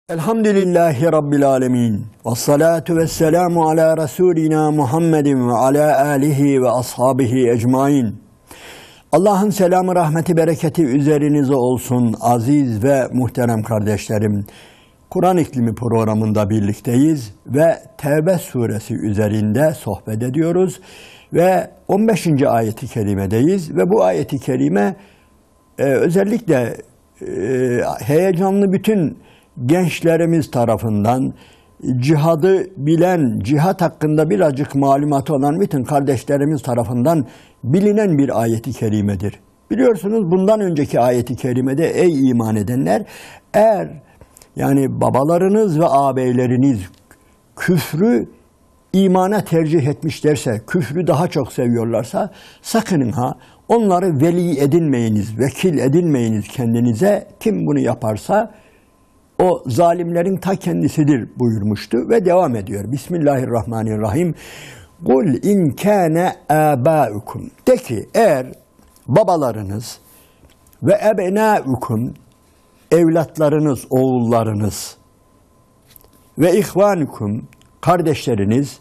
Elhamdülillahi Rabbil alemin. Vessalatu vesselamu ala Resulina Muhammedin ve ala alihi ve ashabihi ecmain. Allah'ın selamı, rahmeti, bereketi üzerinize olsun aziz ve muhterem kardeşlerim. Kur'an İklimi programında birlikteyiz ve Tevbe suresi üzerinde sohbet ediyoruz. Ve 15. ayeti kerimedeyiz ve bu ayeti kerime özellikle heyecanlı bütün gençlerimiz tarafından, cihadı bilen, cihat hakkında birazcık malumatı olan bütün kardeşlerimiz tarafından bilinen bir ayeti kerimedir. Biliyorsunuz bundan önceki ayeti kerimede ey iman edenler, eğer yani babalarınız ve ağabeyleriniz küfrü imana tercih etmişlerse, küfrü daha çok seviyorlarsa sakının ha, onları veli edinmeyiniz, vekil edinmeyiniz kendinize. Kim bunu yaparsa o zalimlerin ta kendisidir buyurmuştu ve devam ediyor. Bismillahirrahmanirrahim. Kul in kâne âbâukum. De ki eğer babalarınız ve ebnâukum, evlatlarınız, oğullarınız ve ihvanukum, kardeşleriniz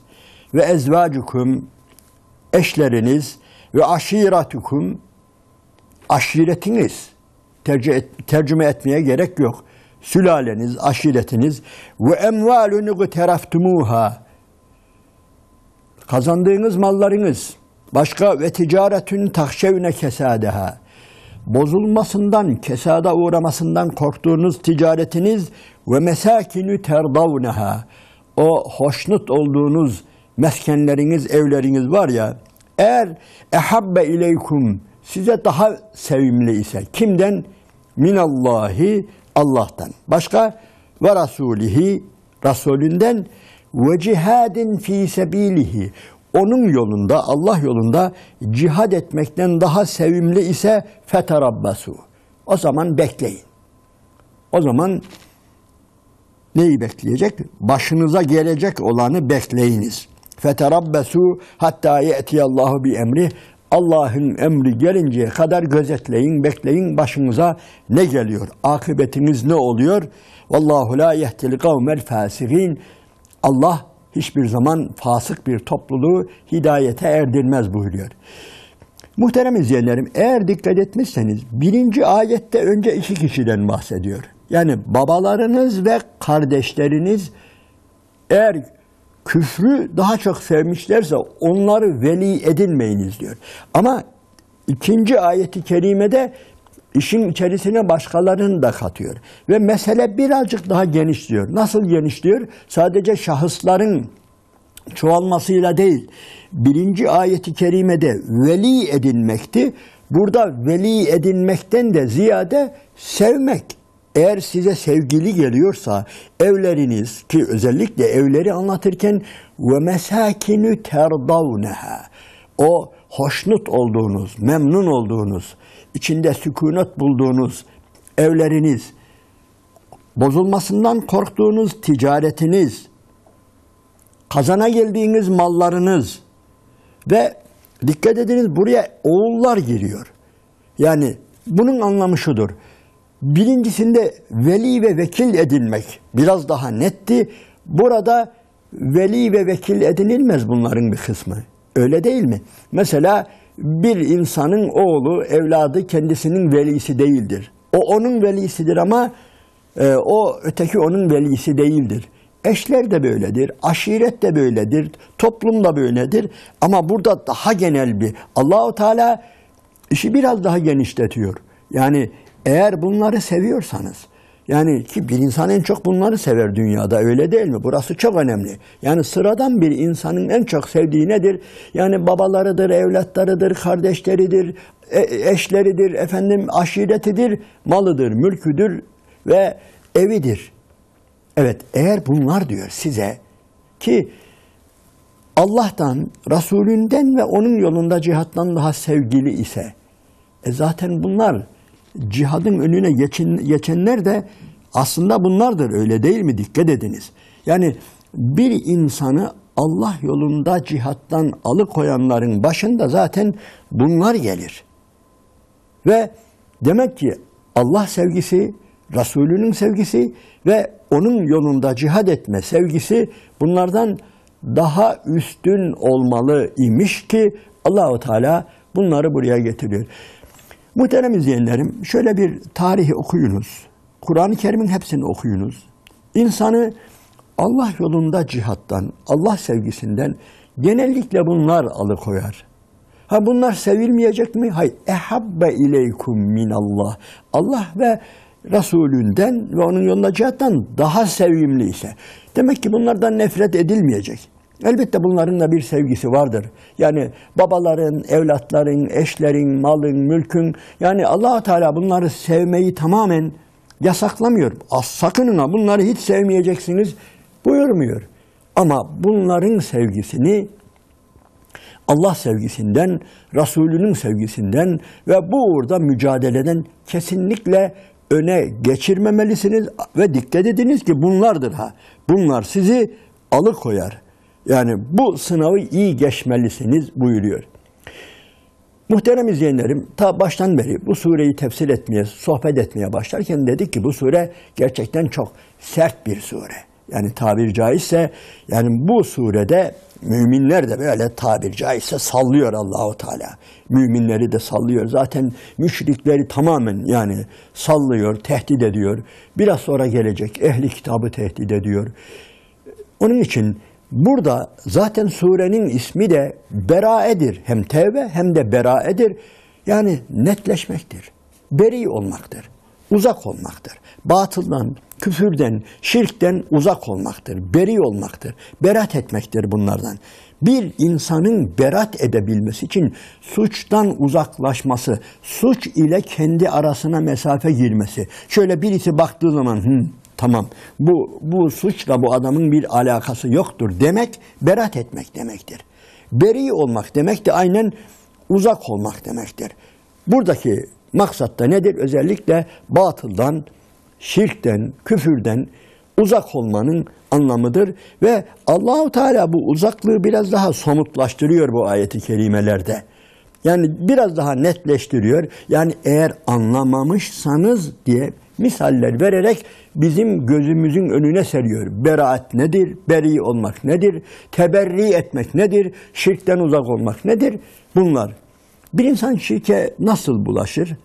ve ezvacukum, eşleriniz ve aşiratukum, aşiretiniz, tercüme etmeye gerek yok. Sülaleniz, aşiretiniz ve emvalun gteraftumuha, kazandığınız mallarınız, başka ve ticaretün tahşevne kesadeha, bozulmasından, kesada uğramasından korktuğunuz ticaretiniz ve mesakinü terdavneha, o hoşnut olduğunuz meskenleriniz, evleriniz var ya, eğer ehabbe ileykum, size daha sevimli ise, kimden? Minallahi, Allah'tan. Başka? Ve rasulihi, Resulünden, ve cihadin fi sebilihi, onun yolunda, Allah yolunda cihad etmekten daha sevimli ise feterabbasu. O zaman bekleyin. O zaman neyi bekleyecek? Başınıza gelecek olanı bekleyiniz. Feterabbasu hatta ye'tiyallahu bi emri. Allah'ın emri gelinceye kadar gözetleyin, bekleyin, başınıza ne geliyor? Akıbetiniz ne oluyor? Vallahu la yehdil kavmel fasikin. Allah hiçbir zaman fasık bir topluluğu hidayete erdirmez buyuruyor. Muhterem izleyenlerim, eğer dikkat etmişseniz birinci ayette önce iki kişiden bahsediyor. Yani babalarınız ve kardeşleriniz eğer küfrü daha çok sevmişlerse onları veli edinmeyiniz diyor. Ama ikinci ayeti kerimede işin içerisine başkalarını da katıyor. Ve mesele birazcık daha genişliyor. Nasıl genişliyor? Sadece şahısların çoğalmasıyla değil. Birinci ayeti kerimede veli edinmekti. Burada veli edinmekten de ziyade sevmek. Eğer size sevgili geliyorsa evleriniz, ki özellikle evleri anlatırken ve mesakinü terdavneha, o hoşnut olduğunuz, memnun olduğunuz, içinde sükunet bulduğunuz evleriniz, bozulmasından korktuğunuz ticaretiniz, kazana geldiğiniz mallarınız ve dikkat ediniz buraya oğullar giriyor. Yani bunun anlamı şudur. Birincisinde veli ve vekil edinmek biraz daha netti. Burada veli ve vekil edinilmez bunların bir kısmı. Öyle değil mi? Mesela bir insanın oğlu, evladı kendisinin velisi değildir. O onun velisidir ama o öteki onun velisi değildir. Eşler de böyledir, aşiret de böyledir, toplum da böyledir. Ama burada daha genel bir, Allah-u Teala işi biraz daha genişletiyor. Yani eğer bunları seviyorsanız, yani ki bir insan en çok bunları sever dünyada, öyle değil mi? Burası çok önemli. Yani sıradan bir insanın en çok sevdiği nedir? Yani babalarıdır, evlatlarıdır, kardeşleridir, eşleridir, aşiretidir, malıdır, mülküdür ve evidir. Evet, eğer bunlar diyor size ki Allah'tan, Resulünden ve onun yolunda cihattan daha sevgili ise, zaten bunlar cihadın önüne geçenler de aslında bunlardır, öyle değil mi? Dikkat ediniz. Yani bir insanı Allah yolunda cihattan alıkoyanların başında zaten bunlar gelir. Ve demek ki Allah sevgisi, Resulünün sevgisi ve onun yolunda cihad etme sevgisi bunlardan daha üstün olmalı imiş ki Allah-u Teala bunları buraya getiriyor. Muhterem izleyenlerim, şöyle bir tarihi okuyunuz. Kur'an-ı Kerim'in hepsini okuyunuz. İnsanı Allah yolunda cihattan, Allah sevgisinden genellikle bunlar alıkoyar. Ha bunlar sevilmeyecek mi? Hayır. Ehabbe ileykum minallah. Allah ve Resulünden ve onun yolunda cihattan daha sevimliyse. Demek ki bunlardan nefret edilmeyecek. Elbette bunların da bir sevgisi vardır. Yani babaların, evlatların, eşlerin, malın, mülkün, yani Allah-u Teala bunları sevmeyi tamamen yasaklamıyor. Sakın ha bunları hiç sevmeyeceksiniz buyurmuyor. Ama bunların sevgisini Allah sevgisinden, Resulünün sevgisinden ve bu uğurda mücadeleden kesinlikle öne geçirmemelisiniz ve dikkat ediniz ki bunlardır ha. Bunlar sizi alıkoyar. Yani bu sınavı iyi geçmelisiniz buyuruyor. Muhterem izleyenlerim, ta baştan beri bu sureyi tefsir etmeye, sohbet etmeye başlarken dedik ki bu sure gerçekten çok sert bir sure. Yani tabir caizse, yani bu surede müminler de böyle tabir caizse sallıyor Allahu Teala. Müminleri de sallıyor. Zaten müşrikleri tamamen yani sallıyor, tehdit ediyor. Biraz sonra gelecek ehli kitabı tehdit ediyor. Onun için burada zaten surenin ismi de beraedir. Hem tevbe hem de beraedir. Yani netleşmektir. Beri olmaktır. Uzak olmaktır. Batıldan, küfürden, şirkten uzak olmaktır. Beri olmaktır. Berat etmektir bunlardan. Bir insanın berat edebilmesi için suçtan uzaklaşması, suç ile kendi arasına mesafe girmesi. Şöyle birisi baktığı zaman tamam bu suçla bu adamın bir alakası yoktur demek, berat etmek demektir. Beri olmak demek de aynen uzak olmak demektir. Buradaki maksat da nedir? Özellikle batıldan, şirkten, küfürden uzak olmanın anlamıdır ve Allah-u Teala bu uzaklığı biraz daha somutlaştırıyor bu ayeti kerimelerde. Yani biraz daha netleştiriyor. Yani eğer anlamamışsanız diye misaller vererek bizim gözümüzün önüne seriyor. Beraat nedir? Beri olmak nedir? Teberri etmek nedir? Şirkten uzak olmak nedir? Bunlar. Bir insan şirke nasıl bulaşır?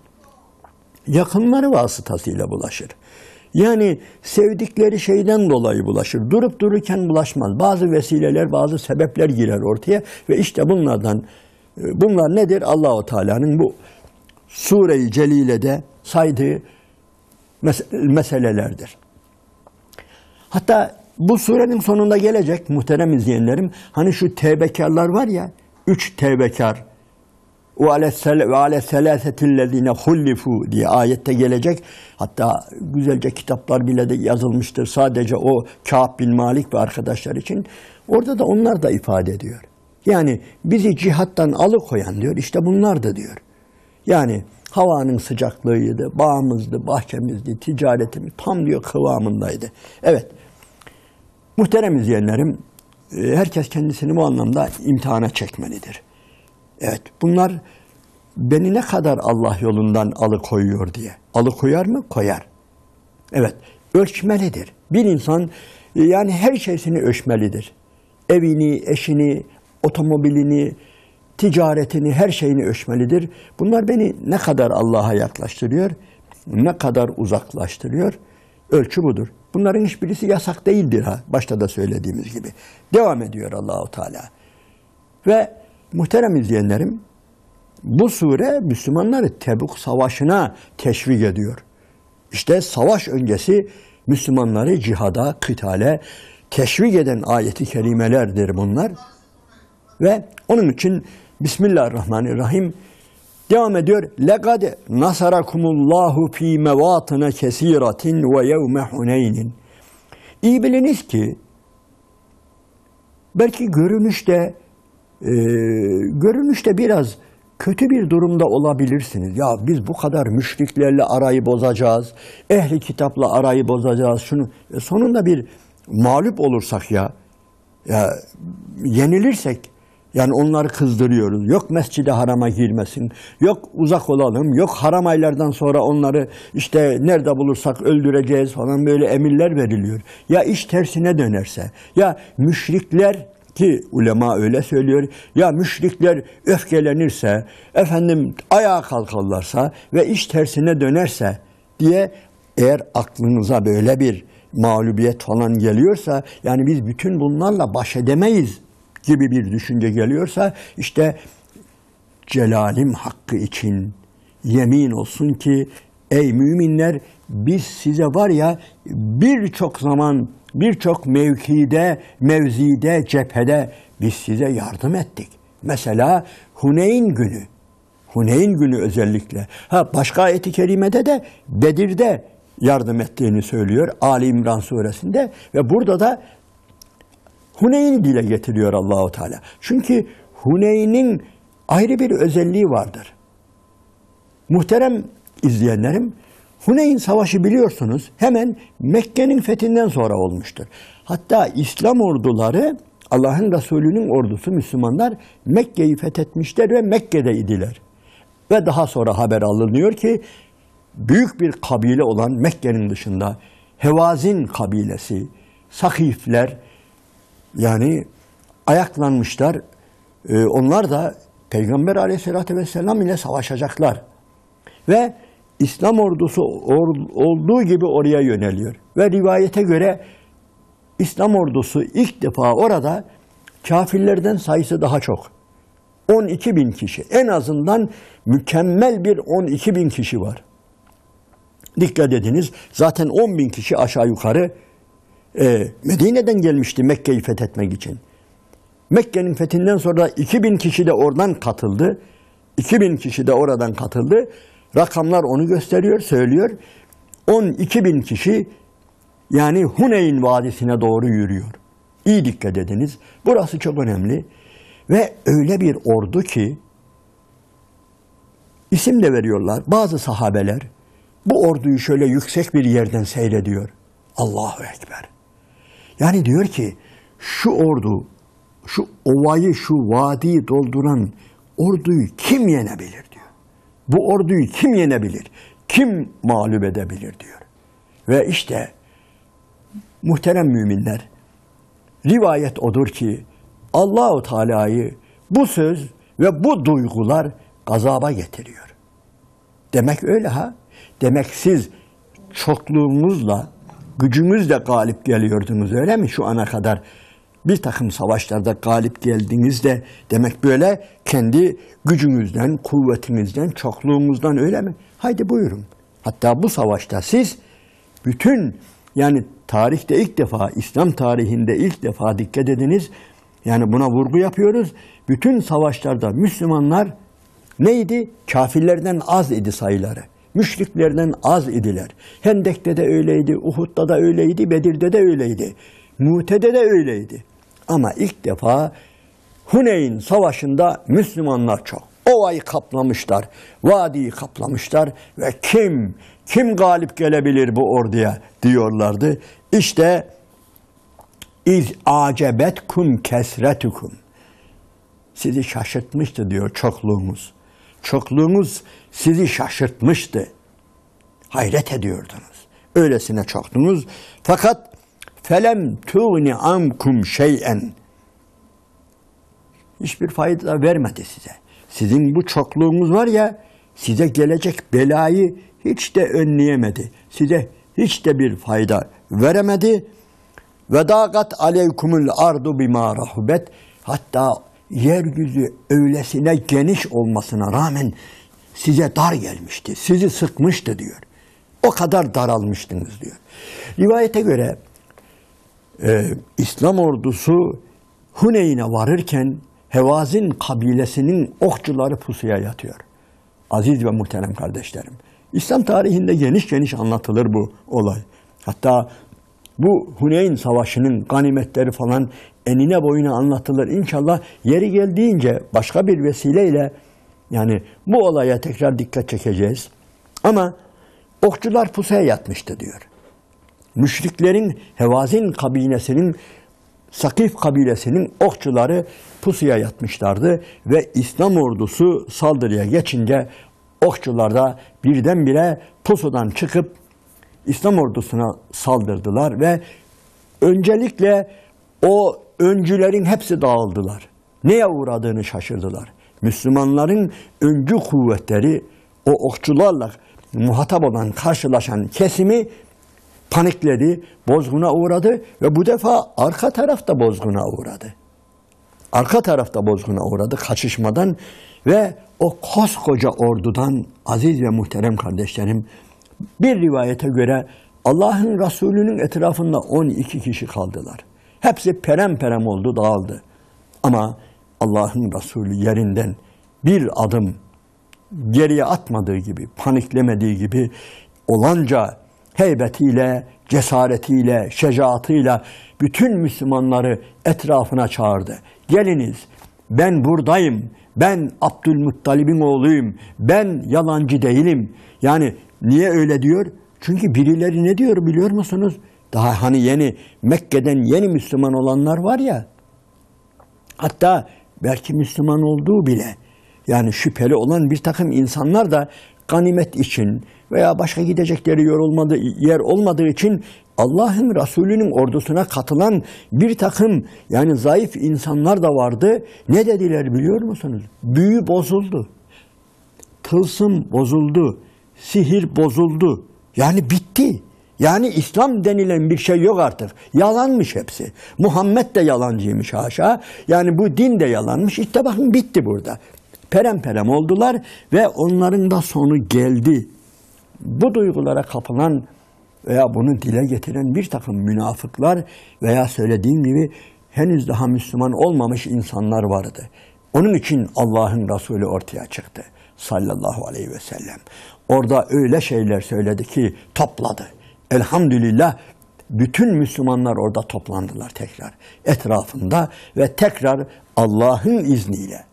Yakınları vasıtasıyla bulaşır. Yani sevdikleri şeyden dolayı bulaşır. Durup dururken bulaşmaz. Bazı vesileler, bazı sebepler girer ortaya ve işte bunlar nedir? Allah-u Teala'nın bu Sure-i Celile'de saydığı meselelerdir. Hatta bu surenin sonunda gelecek muhterem izleyenlerim, hani şu tevbekarlar var ya, 3 tevbekar ve ale selâsetillezîne hullifû diye ayette gelecek. Hatta güzelce kitaplar bile de yazılmıştır sadece o Kâb bin Malik ve arkadaşlar için. Orada da onlar da ifade ediyor. Yani bizi cihattan alıkoyan diyor, işte bunlar da diyor. Yani havanın sıcaklığıydı, bağımızdı, bahçemizdi, ticaretimiz tam diyor kıvamındaydı. Evet, muhterem izleyenlerim, herkes kendisini bu anlamda imtihana çekmelidir. Evet, bunlar beni ne kadar Allah yolundan alıkoyuyor diye. Alıkoyar mı? Koyar. Evet, ölçmelidir. Bir insan yani her şeysini ölçmelidir. Evini, eşini, otomobilini, ticaretini, her şeyini ölçmelidir. Bunlar beni ne kadar Allah'a yaklaştırıyor, ne kadar uzaklaştırıyor? Ölçü budur. Bunların hiçbirisi yasak değildir ha. Başta da söylediğimiz gibi. Devam ediyor Allah-u Teala. Ve muhterem izleyenlerim, bu sure Müslümanları Tebuk Savaşı'na teşvik ediyor. İşte savaş öncesi Müslümanları cihada, kıtale teşvik eden ayeti kerimelerdir bunlar. Ve onun için Bismillahirrahmanirrahim devam ediyor. لَقَدْ نَصَرَكُمُ اللّٰهُ ف۪ي مَوَاطِنَ كَس۪يرَةٍ وَيَوْمَ حُنَيْنٍ. İyi biliniz ki belki görünüşte biraz kötü bir durumda olabilirsiniz. Ya biz bu kadar müşriklerle arayı bozacağız, ehli kitapla arayı bozacağız. Sonunda bir mağlup olursak ya yenilirsek Yani onları kızdırıyoruz. Yok Mescid-i Haram'a girmesin. Yok uzak olalım. Yok haram aylardan sonra onları işte nerede bulursak öldüreceğiz falan böyle emirler veriliyor. Ya iş tersine dönerse, ya müşrikler ki ulema öyle söylüyor. Ya müşrikler öfkelenirse, efendim ayağa kalkarlarsa ve iş tersine dönerse diye eğer aklınıza böyle bir mağlubiyet falan geliyorsa, yani biz bütün bunlarla baş edemeyiz gibi bir düşünce geliyorsa, işte Celalim hakkı için yemin olsun ki ey müminler, biz size var ya birçok zaman, birçok mevzide, cephede biz size yardım ettik. Mesela Huneyn günü. Huneyn günü özellikle. Başka ayet-i kerimede de Bedir'de yardım ettiğini söylüyor Ali İmran suresinde ve burada da Huneyn'i dile getiriyor Allahu Teala. Çünkü Huneyn'in ayrı bir özelliği vardır. Muhterem izleyenlerim, Huneyn Savaşı biliyorsunuz hemen Mekke'nin fethinden sonra olmuştur. Hatta İslam orduları, Allah'ın Resulü'nün ordusu, Müslümanlar Mekke'yi fethetmişler ve Mekke'de idiler. Ve daha sonra haber alınıyor ki büyük bir kabile olan Mekke'nin dışında Hevazin kabilesi, Sakifler yani ayaklanmışlar. Onlar da Peygamber Aleyhisselatü Vesselam ile savaşacaklar. Ve İslam ordusu olduğu gibi oraya yöneliyor. Ve rivayete göre İslam ordusu ilk defa orada kafirlerden sayısı daha çok. 12 bin kişi. En azından mükemmel bir 12 bin kişi var. Dikkat ediniz. Zaten 10 bin kişi aşağı yukarı Medine'den gelmişti Mekke'yi fethetmek için. Mekke'nin fethinden sonra 2 bin kişi de oradan katıldı. 2 bin kişi de oradan katıldı. Rakamlar onu gösteriyor, söylüyor. 12 bin kişi yani Huneyn Vadisi'ne doğru yürüyor. İyi dikkat ediniz. Burası çok önemli. Ve öyle bir ordu ki isim de veriyorlar. Bazı sahabeler bu orduyu şöyle yüksek bir yerden seyrediyor. Allahu Ekber. Yani diyor ki şu ordu, şu ovayı, şu vadiyi dolduran orduyu kim yenebilir diyor. Bu orduyu kim yenebilir? Kim mağlup edebilir diyor. Ve işte muhterem müminler, rivayet odur ki Allah-u Teala'yı bu söz ve bu duygular gazaba getiriyor. Demek öyle ha. Demek siz çokluğunuzla, gücünüzle galip geliyordunuz öyle mi şu ana kadar? Bir takım savaşlarda galip geldiğinizde demek böyle kendi gücünüzden, kuvvetinizden, çokluğunuzdan öyle mi? Haydi buyurun. Hatta bu savaşta siz bütün yani tarihte ilk defa, İslam tarihinde ilk defa dikkat ediniz. Yani buna vurgu yapıyoruz. Bütün savaşlarda Müslümanlar neydi? Kafirlerden az idi sayıları. Müşriklerden az idiler. Hendek'te de öyleydi, Uhud'da da öyleydi, Bedir'de de öyleydi. Mu'te'de de öyleydi. Ama ilk defa Huneyn Savaşı'nda Müslümanlar çok. Ovayı kaplamışlar, vadiyi kaplamışlar ve kim galip gelebilir bu orduya diyorlardı. İşte İz acebetkum kesretukum. Sizi şaşırtmıştı diyor çokluğunuz. Çokluğunuz sizi şaşırtmıştı. Hayret ediyordunuz. Öylesine çoktunuz. Fakat felem tuğni ankum şey'en. Hiçbir fayda vermedi size. Sizin bu çokluğunuz var ya, size gelecek belayı hiç de önleyemedi. Size hiç de bir fayda veremedi. Ve dâgat aleykumul ardu bimâ rahubet. Hatta yeryüzü öylesine geniş olmasına rağmen size dar gelmişti. Sizi sıkmıştı diyor. O kadar daralmıştınız diyor. Rivayete göre İslam ordusu Huneyn'e varırken Hevazin kabilesinin okçuları pusuya yatıyor. Aziz ve muhterem kardeşlerim. İslam tarihinde geniş geniş anlatılır bu olay. Hatta bu Huneyn Savaşı'nın ganimetleri falan enine boyuna anlatılır. İnşallah yeri geldiğince başka bir vesileyle yani bu olaya tekrar dikkat çekeceğiz. Ama okçular pusuya yatmıştı diyor. Müşriklerin Hevazin kabilesinin Sakif kabilesinin okçuları pusuya yatmışlardı ve İslam ordusu saldırıya geçince okçular da birdenbire pusudan çıkıp İslam ordusuna saldırdılar ve öncelikle o öncülerin hepsi dağıldılar. Neye uğradığını şaşırdılar. Müslümanların öncü kuvvetleri o okçularla muhatap olan, karşılaşan kesimi panikledi, bozguna uğradı ve bu defa arka tarafta bozguna uğradı. Arka tarafta bozguna uğradı kaçışmadan ve o koskoca ordudan aziz ve muhterem kardeşlerim, bir rivayete göre Allah'ın Resulü'nün etrafında 12 kişi kaldılar. Hepsi perem oldu, dağıldı. Ama Allah'ın Resulü yerinden bir adım geriye atmadığı gibi, paniklemediği gibi olanca heybetiyle, cesaretiyle, şecaatıyla bütün Müslümanları etrafına çağırdı. Geliniz, ben buradayım, ben Abdülmuttalib'in oğluyum, ben yalancı değilim. Yani niye öyle diyor? Çünkü birileri ne diyor biliyor musunuz? Daha hani yeni Mekke'den yeni Müslüman olanlar var ya, hatta belki Müslüman olduğu bile yani şüpheli olan bir takım insanlar da ganimet için veya başka gidecekleri yer olmadığı için Allah'ın Resulü'nün ordusuna katılan bir takım yani zayıf insanlar da vardı. Ne dediler biliyor musunuz? Büyü bozuldu. Tılsım bozuldu. Sihir bozuldu. Yani bitti. Yani İslam denilen bir şey yok artık. Yalanmış hepsi. Muhammed de yalancıymış haşa. Yani bu din de yalanmış. İşte bakın bitti burada. Perem oldular ve onların da sonu geldi. Bu duygulara kapılan veya bunu dile getiren bir takım münafıklar veya söylediğim gibi henüz daha Müslüman olmamış insanlar vardı. Onun için Allah'ın Resulü ortaya çıktı sallallahu aleyhi ve sellem. Orada öyle şeyler söyledi ki topladı. Elhamdülillah bütün Müslümanlar orada toplandılar tekrar etrafında ve tekrar Allah'ın izniyle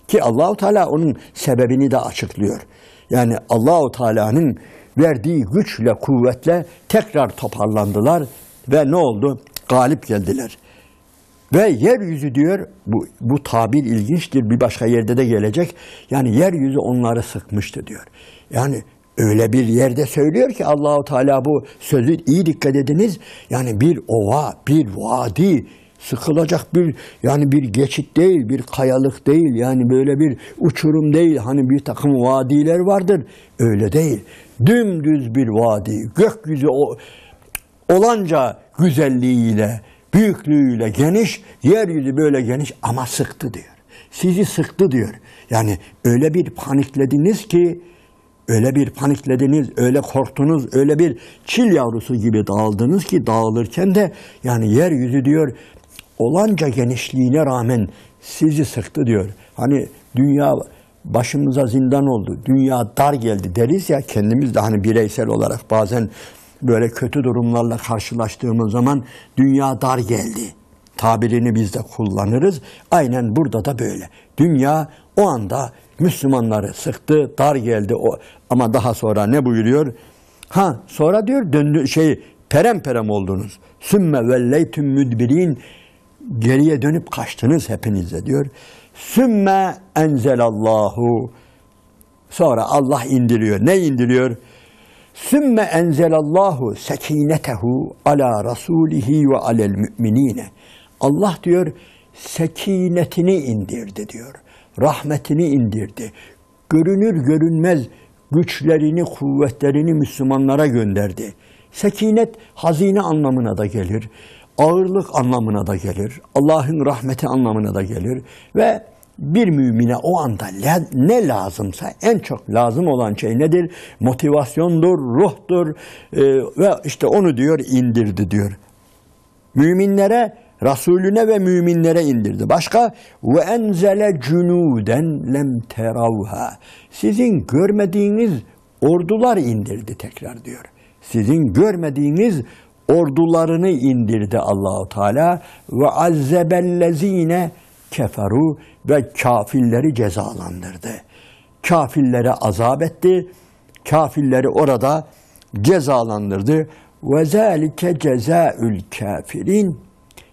ki Allahu Teala onun sebebini de açıklıyor. Yani Allahu Teala'nın verdiği güçle, kuvvetle tekrar toparlandılar ve ne oldu? Galip geldiler. Ve yeryüzü diyor, bu tabir ilginçtir, bir başka yerde de gelecek. Yani yeryüzü onları sıkmıştı diyor. Yani öyle bir yerde söylüyor ki Allahu Teala bu sözü iyi dikkat ediniz. Yani bir ova, bir vadi, sıkılacak bir geçit değil, bir kayalık değil, yani böyle bir uçurum değil. Hani bir takım vadiler vardır. Öyle değil. Dümdüz bir vadi, gökyüzü olanca güzelliğiyle, büyüklüğüyle geniş, yeryüzü böyle geniş ama sıktı diyor. Sizi sıktı diyor. Yani öyle bir paniklediniz ki, öyle korktunuz, öyle bir çil yavrusu gibi dağıldınız ki dağılırken de yani yeryüzü diyor olanca genişliğine rağmen sizi sıktı diyor. Hani dünya başımıza zindan oldu, dünya dar geldi deriz ya kendimiz de hani bireysel olarak bazen böyle kötü durumlarla karşılaştığımız zaman dünya dar geldi tabirini biz de kullanırız. Aynen burada da böyle. Dünya o anda Müslümanları sıktı, dar geldi. Ama daha sonra ne buyuruyor? Sonra diyor perem oldunuz. Sümme velleytüm müdbirin, geriye dönüp kaçtınız hepinize diyor. Sümme enzelallahu, sonra Allah indiriyor. Ne indiriyor? Sümme enzelallahu sekinetehu ala rasulihi ve alel müminine. Allah diyor sekinetini indirdi diyor. Rahmetini indirdi. Görünür görünmez güçlerini, kuvvetlerini Müslümanlara gönderdi. Sekinet hazine anlamına da gelir. Ağırlık anlamına da gelir. Allah'ın rahmeti anlamına da gelir. Ve bir mümine o anda ne lazımsa en çok lazım olan şey nedir? Motivasyondur, ruhtur ve işte onu diyor indirdi diyor. Müminlere, Resulüne ve müminlere indirdi. Başka ve enzele cunuden lem teravha. Sizin görmediğiniz ordular indirdi tekrar diyor. Sizin görmediğiniz ordularını indirdi Allahu Teala ve azzebellezine keferu ve kafirleri cezalandırdı. Kafirlere azap etti. Kafirleri orada cezalandırdı. Ve zâlike cezâül kâfirin.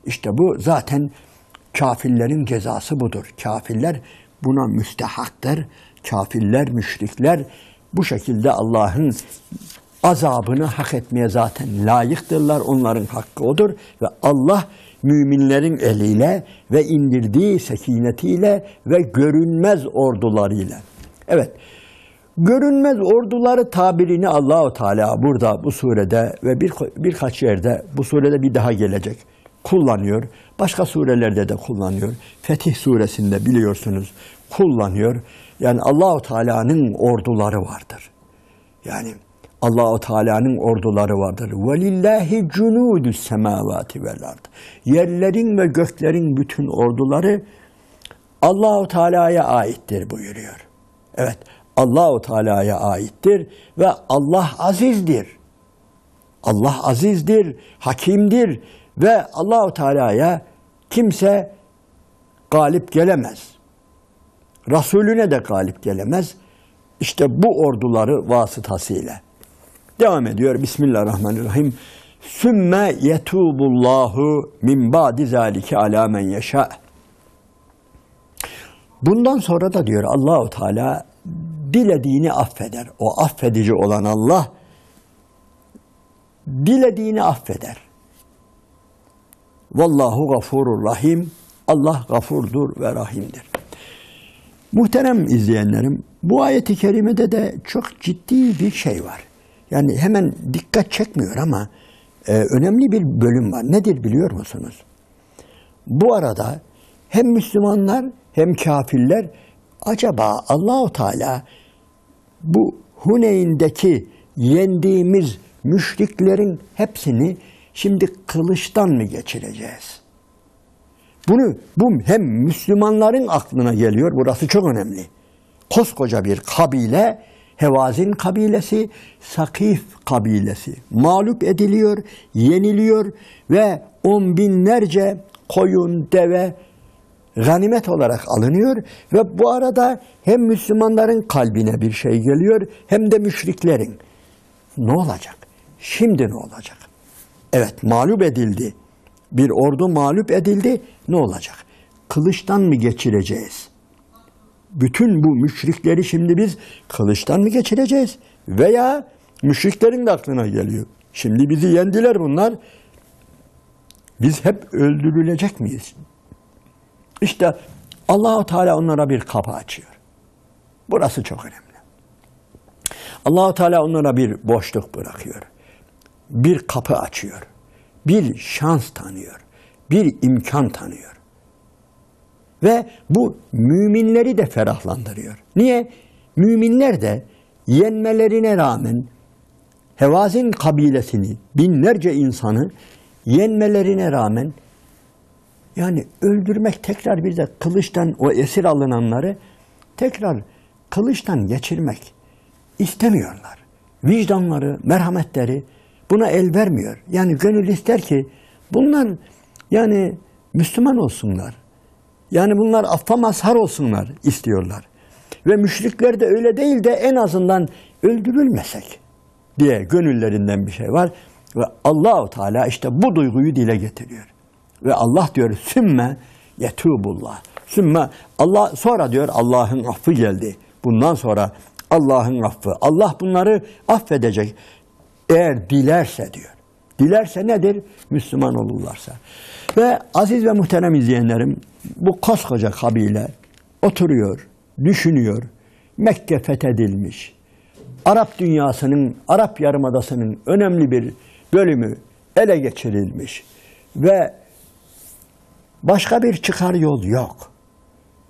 İşte bu zaten kafirlerin cezası budur. Kafirler buna müstehaktır. Kafirler, müşrikler bu şekilde Allah'ın azabını hak etmeye zaten layıktırlar. Onların hakkı odur ve Allah müminlerin eliyle ve indirdiği sekinetiyle ve görünmez ordularıyla. Evet, görünmez orduları tabirini Allah-u Teala burada bu surede ve birkaç yerde bu surede bir daha gelecek kullanıyor. Başka surelerde de kullanıyor. Fetih suresinde biliyorsunuz kullanıyor. Yani Allah-u Teala'nın orduları vardır. Yani Allah-u Teala'nın orduları vardır. Velillahi cunudus semavati vel ard. Yerlerin ve göklerin bütün orduları Allah-u Teala'ya aittir buyuruyor. Evet, Allah-u Teala'ya aittir ve Allah azizdir. Allah azizdir, hakimdir ve Allah-u Teala'ya kimse galip gelemez. Resulüne de galip gelemez. İşte bu orduları vasıtasıyla. Devam ediyor. Bismillahirrahmanirrahim. Sümme yetubullahu min ba'di zalike ala men yeşâ. Bundan sonra da diyor Allah-u Teala dilediğini affeder. O affedici olan Allah dilediğini affeder. Vallahu gafurur rahim. Allah gafurdur ve rahimdir. Muhterem izleyenlerim, bu ayet-i kerimede de çok ciddi bir şey var. Yani hemen dikkat çekmiyor ama önemli bir bölüm var. Nedir biliyor musunuz? Bu arada hem Müslümanlar hem kafirler acaba Allah-u Teala bu Huneyn'deki yendiğimiz müşriklerin hepsini şimdi kılıçtan mı geçireceğiz? Bu hem Müslümanların aklına geliyor. Burası çok önemli. Koskoca bir kabile, Hevazin kabilesi, Sakif kabilesi mağlup ediliyor, yeniliyor ve on binlerce koyun, deve ganimet olarak alınıyor ve bu arada hem Müslümanların kalbine bir şey geliyor hem de müşriklerin. Ne olacak? Şimdi ne olacak? Evet, mağlup edildi. Bir ordu mağlup edildi. Ne olacak? Kılıçtan mı geçireceğiz? Bütün bu müşrikleri şimdi biz kılıçtan mı geçireceğiz? Veya müşriklerin de aklına geliyor. Şimdi bizi yendiler bunlar. Biz hep öldürülecek miyiz? İşte Allah-u Teala onlara bir kapı açıyor. Burası çok önemli. Allah-u Teala onlara bir boşluk bırakıyor. Bir kapı açıyor. Bir şans tanıyor. Bir imkan tanıyor. Ve bu müminleri de ferahlandırıyor. Niye? Müminler de yenmelerine rağmen Hevazin kabilesini, binlerce insanı yenmelerine rağmen yani öldürmek, tekrar bir de kılıçtan o esir alınanları tekrar kılıçtan geçirmek istemiyorlar. Vicdanları, merhametleri buna el vermiyor. Yani gönül ister ki bunlar yani Müslüman olsunlar. Yani bunlar affa mazhar olsunlar istiyorlar. Ve müşrikler de öyle değil de en azından öldürülmesek diye gönüllerinden bir şey var. Ve Allah-u Teala işte bu duyguyu dile getiriyor. Ve Allah diyor sümme yetubullah. Sümme Allah, sonra diyor Allah'ın affı geldi. Bundan sonra Allah'ın affı. Allah bunları affedecek. Eğer dilerse diyor. Dilerse nedir? Müslüman olurlarsa. Ve aziz ve muhterem izleyenlerim, bu koskoca kabile oturuyor, düşünüyor. Mekke fethedilmiş. Arap dünyasının, Arap Yarımadası'nın önemli bir bölümü ele geçirilmiş. Ve başka bir çıkar yol yok.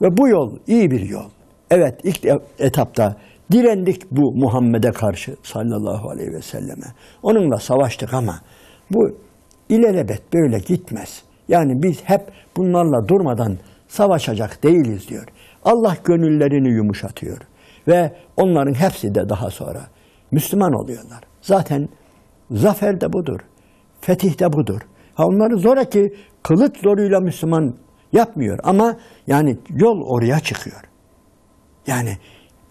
Ve bu yol iyi bir yol. Evet, ilk etapta direndik bu Muhammed'e karşı sallallahu aleyhi ve selleme. Onunla savaştık ama bu ilelebet böyle gitmez. Yani biz hep bunlarla durmadan savaşacak değiliz diyor. Allah gönüllerini yumuşatıyor. Ve onların hepsi de daha sonra Müslüman oluyorlar. Zaten zafer de budur. Fetih de budur. Ha, onları zoraki kılıç zoruyla Müslüman yapmıyor ama yani yol oraya çıkıyor. Yani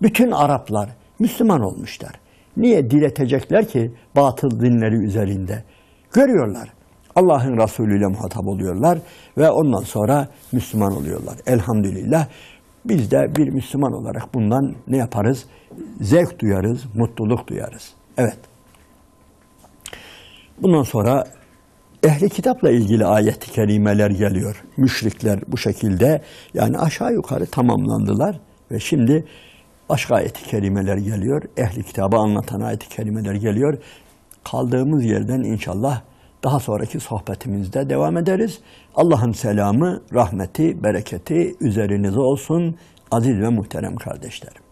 bütün Araplar Müslüman olmuşlar. Niye diretecekler ki batıl dinleri üzerinde? Görüyorlar. Allah'ın Resulü ile muhatap oluyorlar ve ondan sonra Müslüman oluyorlar. Elhamdülillah biz de bir Müslüman olarak bundan ne yaparız? Zevk duyarız, mutluluk duyarız. Evet. Bundan sonra ehli kitapla ilgili ayet-i kerimeler geliyor. Müşrikler bu şekilde yani aşağı yukarı tamamlandılar ve şimdi başka ayet-i kerimeler geliyor. Ehli kitabı anlatan ayet-i kerimeler geliyor. Kaldığımız yerden inşallah daha sonraki sohbetimizde devam ederiz. Allah'ın selamı, rahmeti, bereketi üzerinize olsun aziz ve muhterem kardeşlerim.